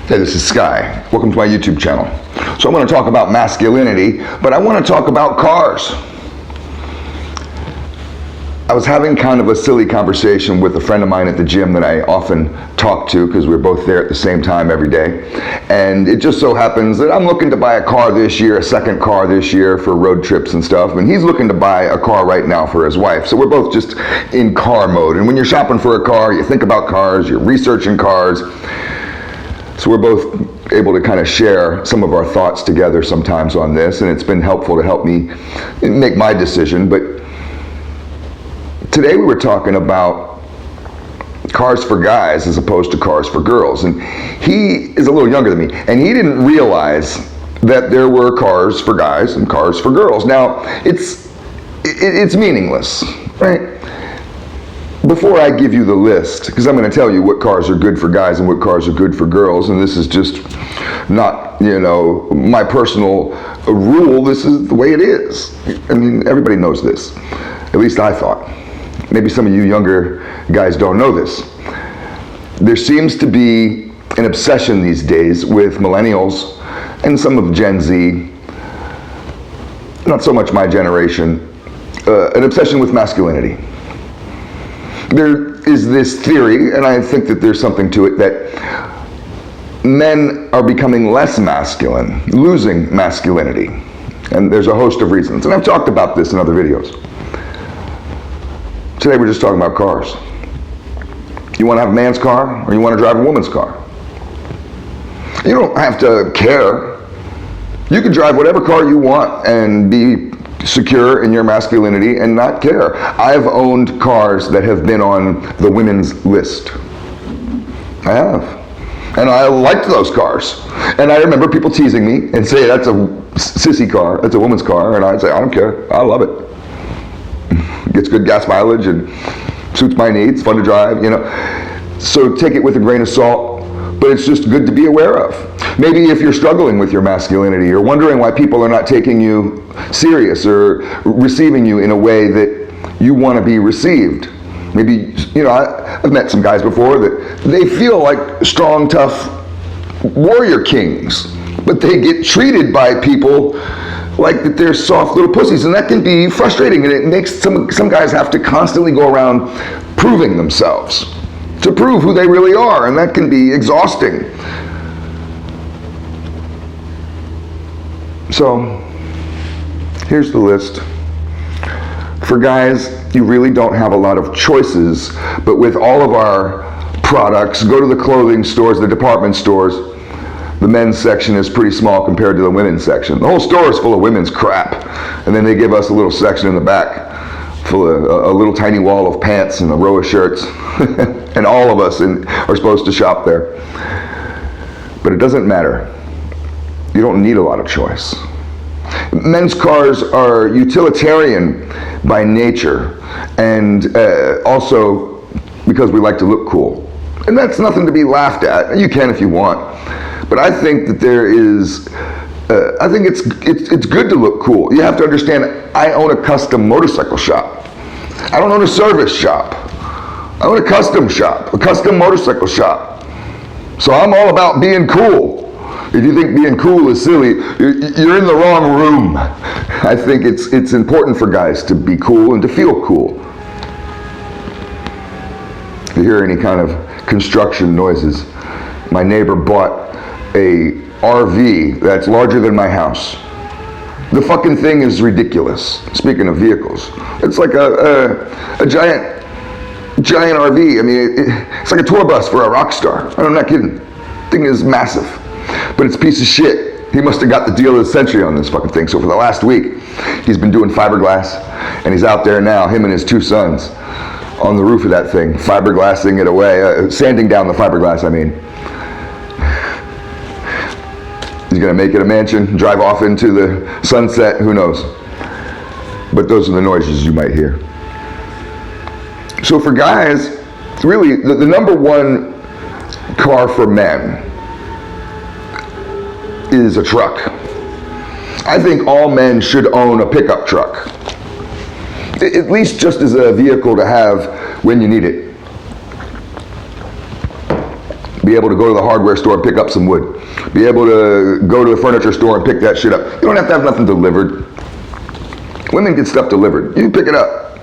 Hey, this is Sky. Welcome to my YouTube channel. So I'm going to talk about masculinity, but I want to talk about cars. I was having kind of a silly conversation with a friend of mine at the gym that I often talk to because we're both there at the same time every day. And it just so happens that I'm looking to buy a car this year, a second car this year for road trips and stuff. And he's looking to buy a car right now for his wife. So we're both just in car mode. And when you're shopping for a car, you think about cars, you're researching cars. So we're both able to kind of share some of our thoughts together sometimes on this, and it's been helpful to help me make my decision. But today we were talking about cars for guys as opposed to cars for girls. And he is a little younger than me, and he didn't realize that there were cars for guys and cars for girls. Now, it's meaningless, right? Before I give you the list, because I'm going to tell you what cars are good for guys and what cars are good for girls, and this is just not, my personal rule. This is the way it is. I mean, everybody knows this. At least I thought. Maybe some of you younger guys don't know this. There seems to be an obsession these days with millennials and some of Gen Z, not so much my generation, an obsession with masculinity. There is this theory, and I think that there's something to it, that men are becoming less masculine, losing masculinity. And there's a host of reasons. And I've talked about this in other videos. Today we're just talking about cars. You want to have a man's car, or you want to drive a woman's car? You don't have to care. You can drive whatever car you want and be secure in your masculinity and not care. I've owned cars that have been on the women's list. I have. And I liked those cars. And I remember people teasing me and say, that's a sissy car, that's a woman's car. And I'd say, I don't care, I love it. Gets good gas mileage and suits my needs, fun to drive, So take it with a grain of salt, but it's just good to be aware of. Maybe if you're struggling with your masculinity, or wondering why people are not taking you serious or receiving you in a way that you want to be received. Maybe, I've met some guys before that they feel like strong, tough warrior kings, but they get treated by people like that they're soft little pussies, and that can be frustrating, and it makes some guys have to constantly go around proving themselves to prove who they really are, and that can be exhausting. So here's the list. For guys, you really don't have a lot of choices, but with all of our products, go to the clothing stores, the department stores, the men's section is pretty small compared to the women's section. The whole store is full of women's crap, and then they give us a little section in the back full of a little tiny wall of pants and a row of shirts, and all of us are supposed to shop there. But it doesn't matter. You don't need a lot of choice. Men's cars are utilitarian by nature, and also because we like to look cool. And that's nothing to be laughed at. You can if you want. But I think that there is, I think it's good to look cool. You have to understand, I own a custom motorcycle shop. I don't own a service shop. I own a custom shop, a custom motorcycle shop. So I'm all about being cool. If you think being cool is silly, you're in the wrong room. I think it's important for guys to be cool and to feel cool. If you hear any kind of construction noises, my neighbor bought a RV that's larger than my house. The fucking thing is ridiculous. Speaking of vehicles, it's like a giant RV. I mean, it's like a tour bus for a rock star. I'm not kidding. The thing is massive. But it's a piece of shit. He must have got the deal of the century on this fucking thing. So for the last week, he's been doing fiberglass, and he's out there now, him and his two sons, on the roof of that thing, fiberglassing it away, sanding down the fiberglass, I mean. He's gonna make it a mansion, drive off into the sunset, who knows. But those are the noises you might hear. So for guys, really, the number one car for men is a truck. I think all men should own a pickup truck, at least just as a vehicle to have when you need it. Be able to go to the hardware store and pick up some wood. Be able to go to the furniture store and pick that shit up. You don't have to have nothing delivered. Women get stuff delivered. You pick it up.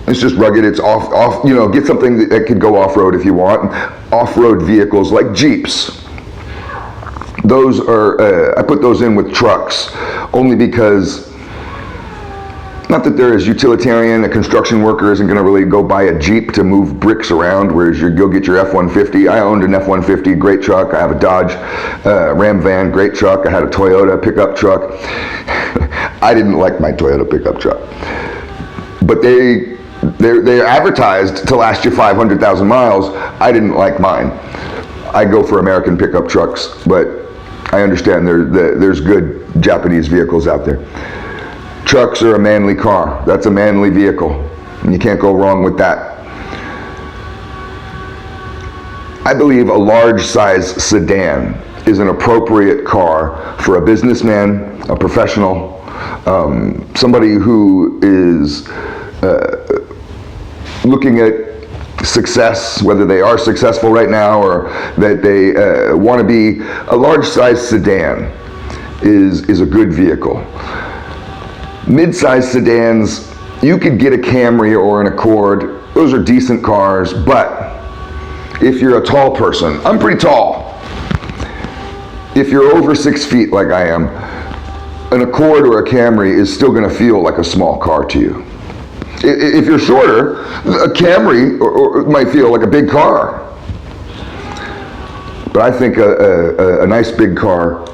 It's just rugged. It's off. You know, get something that could go off-road if you want. Off-road vehicles like Jeeps. Those are, I put those in with trucks only because, not that they're as utilitarian. A construction worker isn't going to really go buy a Jeep to move bricks around, whereas you go get your F-150. I owned an F-150, great truck. I have a Dodge Ram van, great truck. I had a Toyota pickup truck. I didn't like my Toyota pickup truck. But they're advertised to last you 500,000 miles. I didn't like mine. I go for American pickup trucks, but I understand there's good Japanese vehicles out there. Trucks are a manly car. That's a manly vehicle, and you can't go wrong with that. I believe a large size sedan is an appropriate car for a businessman, a professional, somebody who is looking at success, whether they are successful right now or that they want to be. A large size sedan is a good vehicle. Mid-size sedans, you could get a Camry or an Accord. Those are decent cars, but if you're a tall person, I'm pretty tall. If you're over 6 feet like I am, an Accord or a Camry is still going to feel like a small car to you. If you're shorter, a Camry or might feel like a big car. But I think a nice big car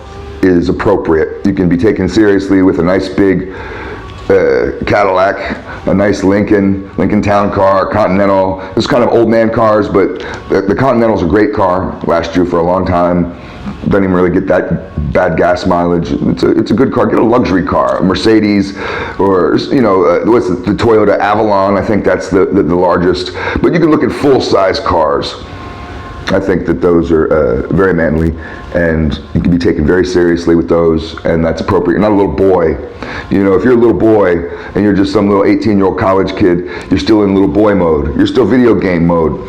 is appropriate. You can be taken seriously with a nice big Cadillac, a nice Lincoln Town Car, Continental. It's kind of old man cars, but the Continental's a great car. Lasts you for a long time. Doesn't even really get that bad gas mileage. It's a good car. Get a luxury car, a Mercedes, or what's the Toyota Avalon? I think that's the largest. But you can look at full-size cars. I think that those are very manly, and you can be taken very seriously with those, and that's appropriate. You're not a little boy. You know, if you're a little boy and you're just some little 18-year-old college kid, you're still in little boy mode. You're still video game mode.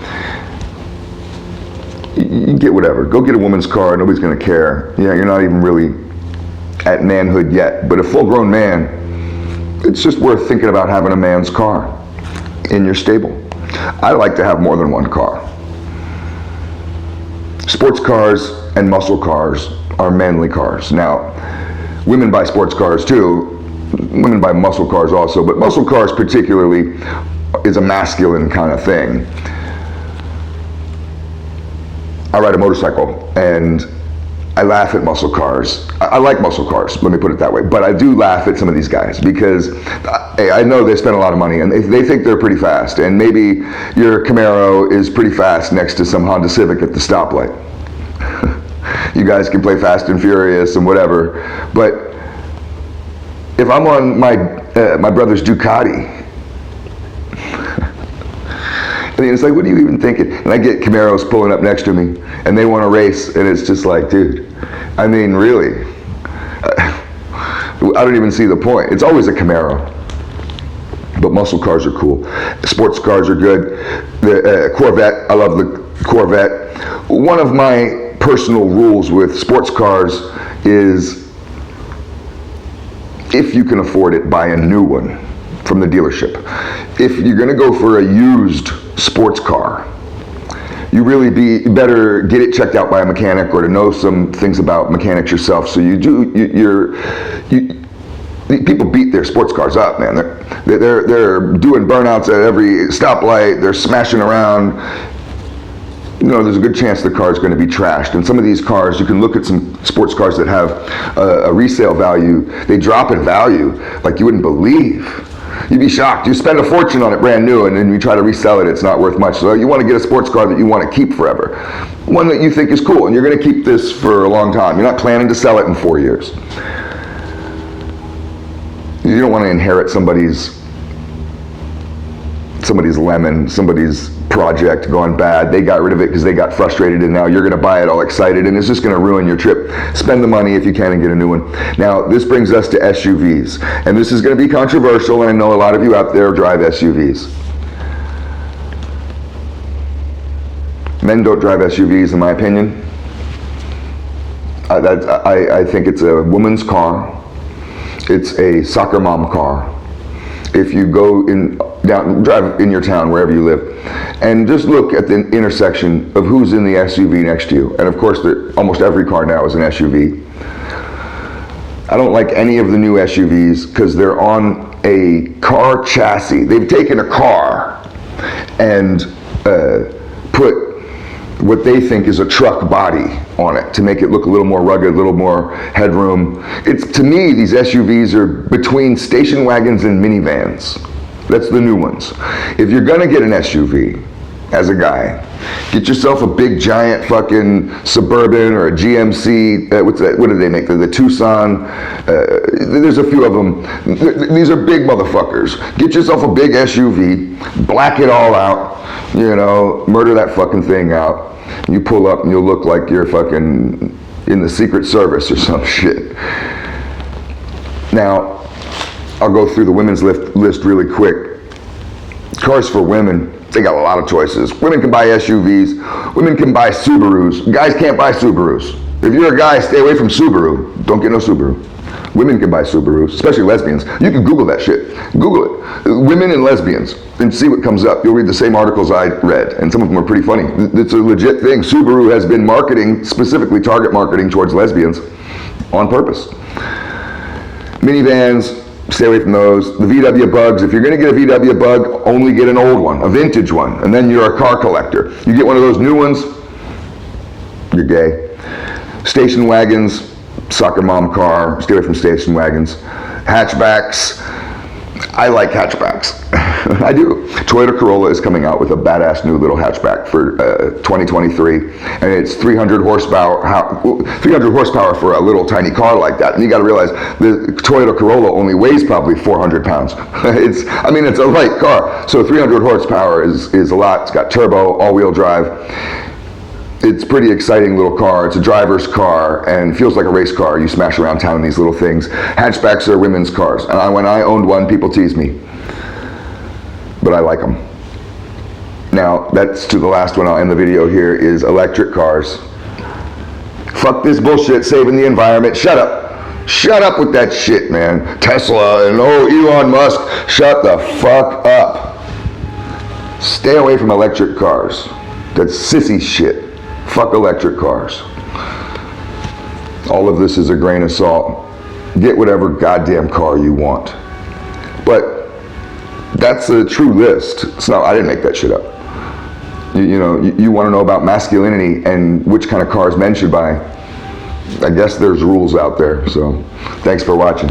You get whatever. Go get a woman's car. Nobody's going to care. Yeah, you're not even really at manhood yet. But a full-grown man, it's just worth thinking about having a man's car in your stable. I like to have more than one car. Sports cars and muscle cars are manly cars. Now, women buy sports cars too. Women buy muscle cars also, but muscle cars particularly is a masculine kind of thing. I ride a motorcycle and I laugh at muscle cars. I like muscle cars, let me put it that way. But I do laugh at some of these guys because I know they spend a lot of money and they think they're pretty fast. And maybe your Camaro is pretty fast next to some Honda Civic at the stoplight. You guys can play Fast and Furious and whatever. But if I'm on my brother's Ducati, I mean, it's like, what are you even thinking? And I get Camaros pulling up next to me, and they want to race, and it's just like, dude, I mean, really? I don't even see the point. It's always a Camaro. But muscle cars are cool. Sports cars are good. The Corvette, I love the Corvette. One of my personal rules with sports cars is, if you can afford it, buy a new one from the dealership. If you're going to go for a used sports car, you really better get it checked out by a mechanic or to know some things about mechanics yourself. So people beat their sports cars up, man. They're doing burnouts at every stoplight. They're smashing around. You know, there's a good chance the car is going to be trashed. And some of these cars, you can look at some sports cars that have a resale value. They drop in value like you wouldn't believe. You'd be shocked. You spend a fortune on it brand new, and then you try to resell it, it's not worth much. So you want to get a sports car that you want to keep forever. One that you think is cool, and you're going to keep this for a long time. You're not planning to sell it in 4 years. You don't want to inherit somebody's lemon, somebody's project gone bad. They got rid of it because they got frustrated, and now you're going to buy it all excited, and it's just going to ruin your trip. Spend the money if you can and get a new one. Now, this brings us to SUVs, and this is going to be controversial, and I know a lot of you out there drive SUVs. Men don't drive SUVs, in my opinion. I think it's a woman's car. It's a soccer mom car. If you go drive in your town, wherever you live, and just look at the intersection of who's in the SUV next to you. And of course, almost every car now is an SUV. I don't like any of the new SUVs because they're on a car chassis. They've taken a car and put what they think is a truck body on it to make it look a little more rugged, a little more headroom. To me, these SUVs are between station wagons and minivans. That's the new ones. If you're gonna get an SUV, as a guy, get yourself a big giant fucking Suburban or a GMC, what do they make? The Tucson, there's a few of them. These are big motherfuckers. Get yourself a big SUV, black it all out, murder that fucking thing out. You pull up and you'll look like you're fucking in the Secret Service or some shit. Now, I'll go through the women's list really quick. Cars for women, they got a lot of choices. Women can buy SUVs, women can buy Subarus. Guys can't buy Subarus. If you're a guy, stay away from Subaru. Don't get no Subaru. Women can buy Subarus, especially lesbians. You can Google that shit. Google it. Women and lesbians, and see what comes up. You'll read the same articles I read, and some of them are pretty funny. It's a legit thing. Subaru has been marketing, specifically target marketing towards lesbians on purpose. Minivans, stay away from those. The VW Bugs, if you're gonna get a VW Bug, only get an old one, a vintage one, and then you're a car collector. You get one of those new ones, you're gay. Station wagons, soccer mom car, stay away from station wagons. Hatchbacks, I like hatchbacks. I do. Toyota Corolla is coming out with a badass new little hatchback for 2023, and it's 300 horsepower. 300 horsepower for a little tiny car like that. And you got to realize the Toyota Corolla only weighs probably 400 pounds. It's a light car, so 300 horsepower is a lot. It's got turbo, all-wheel drive. It's a pretty exciting little car. It's a driver's car and feels like a race car. You smash around town in these little things. Hatchbacks are women's cars. And when I owned one, people teased me. But I like them. Now, that's to the last one I'll end the video here is electric cars. Fuck this bullshit, saving the environment. Shut up. Shut up with that shit, man. Tesla and Elon Musk. Shut the fuck up. Stay away from electric cars. That's sissy shit. Fuck electric cars. All of this is a grain of salt. Get whatever goddamn car you want. But that's a true list. So I didn't make that shit up. You want to know about masculinity and which kind of cars men should buy. I guess there's rules out there. So thanks for watching.